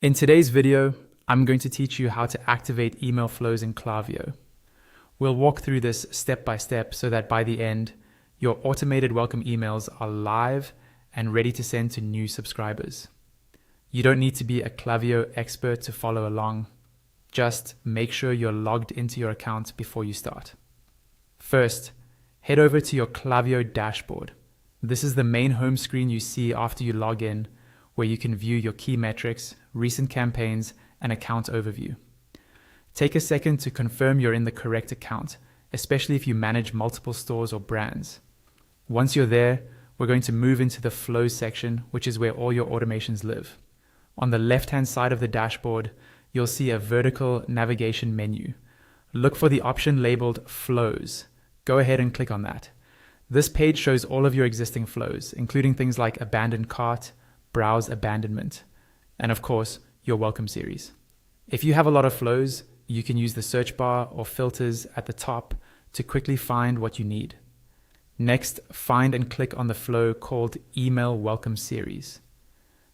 In today's video, I'm going to teach you how to activate email flows in Klaviyo. We'll walk through this step by step so that by the end, your automated welcome emails are live and ready to send to new subscribers. You don't need to be a Klaviyo expert to follow along. Just make sure you're logged into your account before you start. First, head over to your Klaviyo dashboard. This is the main home screen you see after you log in, where you can view your key metrics, recent campaigns, and account overview. Take a second to confirm you're in the correct account, especially if you manage multiple stores or brands. Once you're there, we're going to move into the Flows section, which is where all your automations live. On the left-hand side of the dashboard, you'll see a vertical navigation menu. Look for the option labeled Flows. Go ahead and click on that. This page shows all of your existing flows, including things like abandoned cart, browse abandonment, and of course, your welcome series. If you have a lot of flows, you can use the search bar or filters at the top to quickly find what you need. Next, find and click on the flow called Email Welcome Series.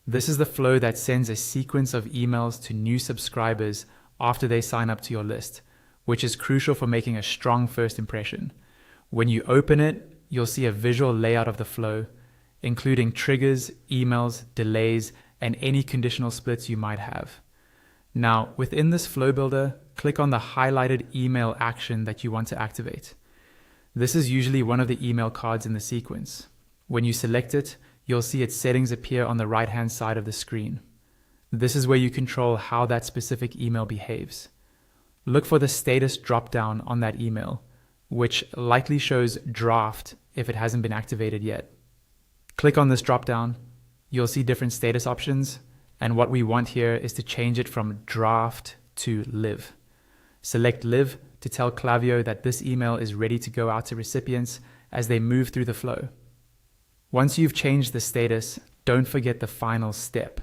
This is the flow that sends a sequence of emails to new subscribers after they sign up to your list, which is crucial for making a strong first impression. When you open it, you'll see a visual layout of the flow, including triggers, emails, delays, and any conditional splits you might have. Now, within this flow builder, click on the highlighted email action that you want to activate. This is usually one of the email cards in the sequence. When you select it, you'll see its settings appear on the right-hand side of the screen. This is where you control how that specific email behaves. Look for the status drop-down on that email, which likely shows draft if it hasn't been activated yet. Click on this drop-down, you'll see different status options, and what we want here is to change it from draft to live. Select live to tell Klaviyo that this email is ready to go out to recipients as they move through the flow. Once you've changed the status, don't forget the final step.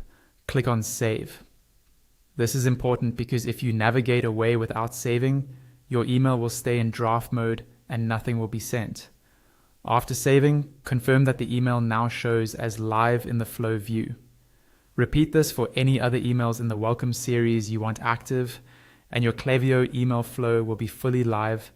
Click on save. This is important because if you navigate away without saving, your email will stay in draft mode and nothing will be sent. After saving, confirm that the email now shows as live in the flow view. Repeat this for any other emails in the welcome series you want active, and your Klaviyo email flow will be fully live